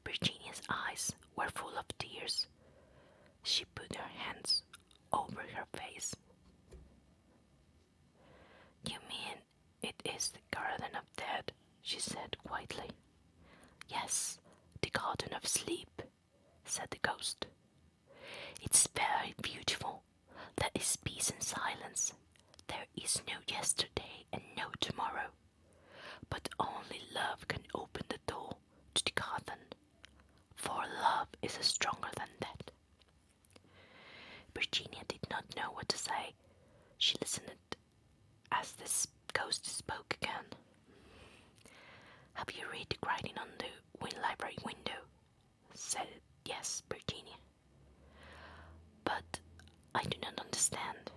Virginia's eyes were full of tears. She put her hands over her face. "You mean it is the Garden of Death?" she said quietly. "Yes, the Garden of Sleep," said the ghost. "It's very beautiful. There is peace and silence. There is no yesterday and no tomorrow. But only love can open the door to the garden, for love is stronger than death." Virginia did not know what to say. She listened as this ghost spoke again. "Have you read the writing on the library window?" said "Yes, Virginia." "But I do not understand."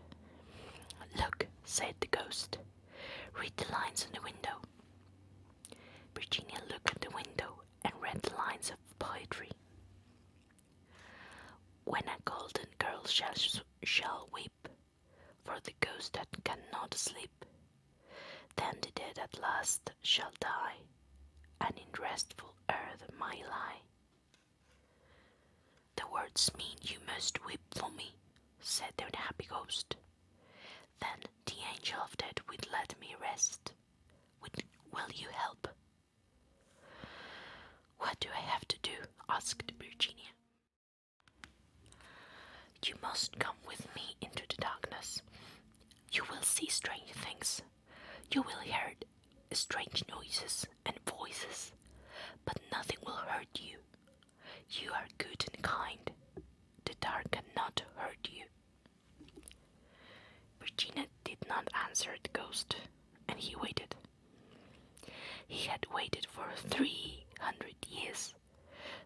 "Look," said the ghost. "Read the lines on the window." Virginia looked at the window and read the lines of poetry. "When a golden girl shall weep for the ghost that cannot sleep, then the dead at last shall die, and in restful earth may lie." "The words mean you must weep for me," said the unhappy ghost. "Then the angel of death will let me rest. Will you help?" "What do I have to do?" asked Virginia. "You must come with me into the darkness. You will see strange things. You will hear strange noises and voices, but nothing will hurt you. You are good and kind. The dark cannot hurt you." Virginia did not answer the ghost, and he waited. He had waited for 300 years.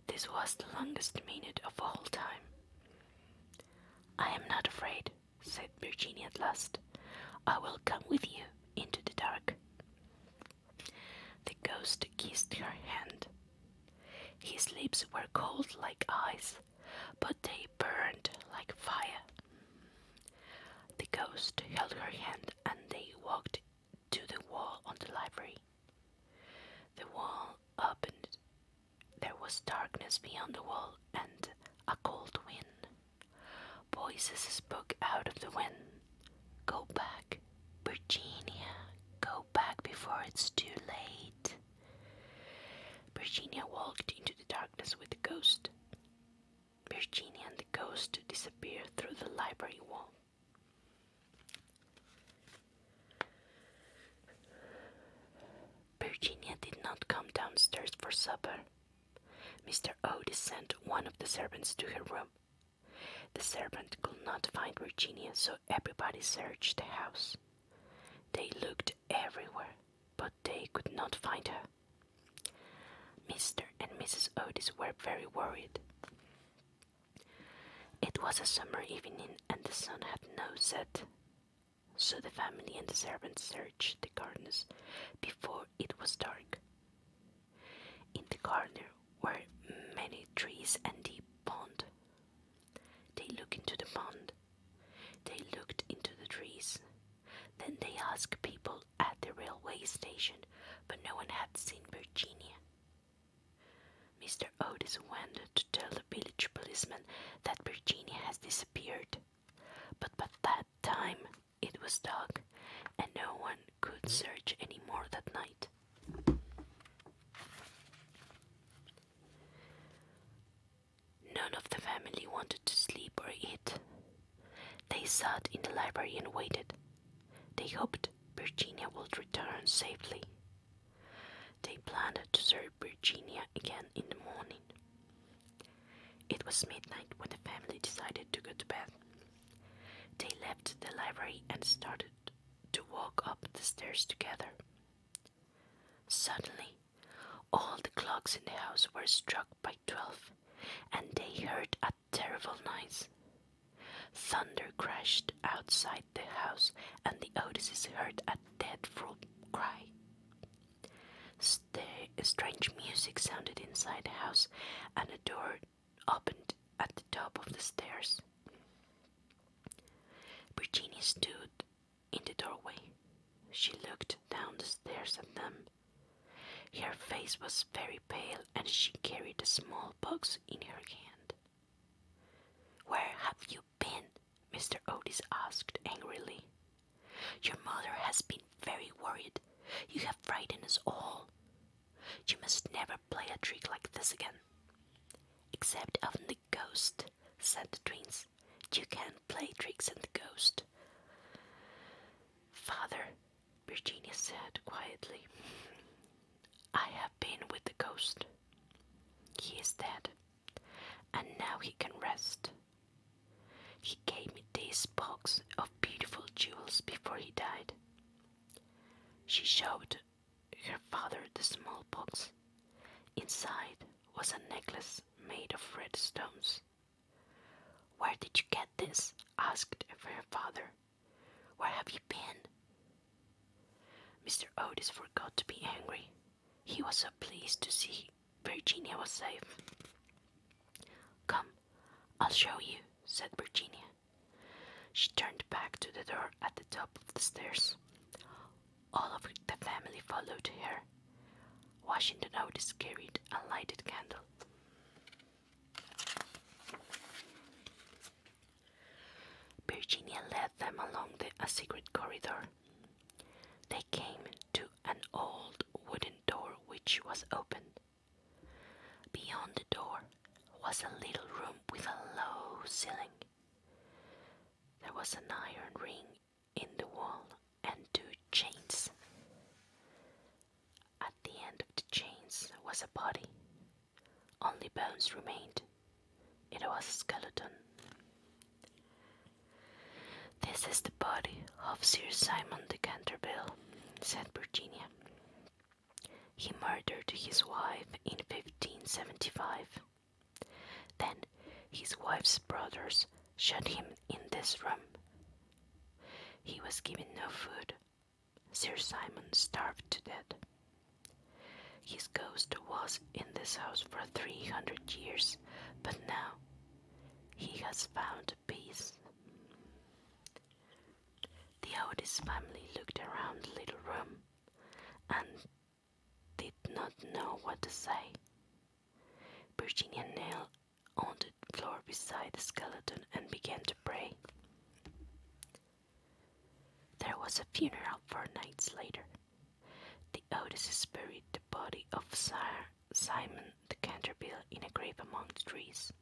This was the longest minute of all time. "I am not afraid," said Virginia at last. "I will come with you into the dark." The ghost kissed her hand. His lips were cold like ice, but they burned like fire. The ghost held her hand and they walked to the wall on the library. The wall opened. There was darkness beyond the wall and a cold wind. Voices spoke out of the wind. "Go back, Virginia. Go back before it's too late." Virginia walked into the darkness with the ghost. Virginia and the ghost disappeared through the library wall. Virginia did not come downstairs for supper. Mr. Otis sent one of the servants to her room. The servant could not find Virginia, so everybody searched the house. They looked everywhere, but they could not find her. Mr. and Mrs. Otis were very worried. It was a summer evening and the sun had no set, so the family and the servants searched the gardens before it was dark. In the garden were many trees and deep pond. They looked into the pond. They looked into the trees. Then they asked people at the railway station, but no one had seen Virginia. Mr. Otis went to tell the village policeman that Virginia has disappeared, but by that time it was dark and no one could search any more that night. None of the family wanted to sleep or eat. They sat in the library and waited. They hoped Virginia would return safely. They planned to search Virginia again in the morning. It was midnight when the family decided to go to bed. They left the library and started to walk up the stairs together. Suddenly, all the clocks in the house were struck by 12, and they heard a terrible noise. Thunder crashed outside the house, and the Otises heard a dreadful cry. Strange music sounded inside the house, and a door opened at the top of the stairs. Virginia stood in the doorway. She looked down the stairs at them. Her face was very pale and she carried a small box in her hand. "Where have you been?" Mr. Otis asked angrily. "Your mother has been very worried. You have frightened us all. You must never play a trick like this again." "Except on the ghost," said the twins. "You can't play tricks on the ghost." "Father," Virginia said quietly, "I have been with the ghost. He is dead, and now he can rest. He gave me this box of beautiful jewels before he died." She showed her father the small box. Inside was a necklace made of red stones. "Where did you get this?" asked her father. "Where have you been?" Mr. Otis forgot to be angry. He was so pleased to see Virginia was safe. "Come, I'll show you," said Virginia. She turned back to the door at the top of the stairs. All of the family followed her. Washington Otis carried a lighted candle. Virginia led them along a secret corridor. They came to an old wooden door which was open. Beyond the door was a little room with a low ceiling. There was an iron ring in the wall and 2 chains. At the end of the chains was a body. Only bones remained. It was a skeleton. "This is the body of Sir Simon de Canterville," said Virginia. "He murdered his wife in 1575. Then his wife's brothers shut him in this room. He was given no food. Sir Simon starved to death. His ghost was in this house for 300 years, but now he has found peace." The Otis family looked around the little room and did not know what to say. Virginia knelt on the floor beside the skeleton and began to pray. There was a funeral 4 nights later. The Otises buried the body of Sir Simon de Canterville in a grave among the trees.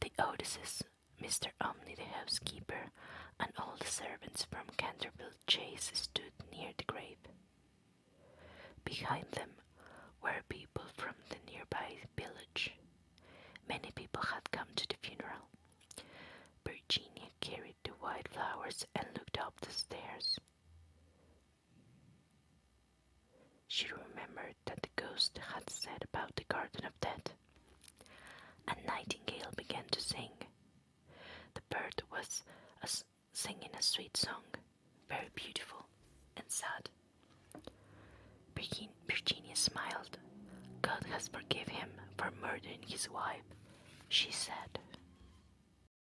The Otises, Mr. Omni the housekeeper, and all the servants from Canterville Chase stood near the grave. Behind them were people from the nearby village. Many people had come to the funeral. Virginia carried the white flowers and looked up the stairs. She remembered that the ghost had said about the Garden of Death. A nightingale began to sing. The bird was singing a sweet song, very beautiful and sad. Virginia smiled. "God has forgiven him for murdering his wife," she said.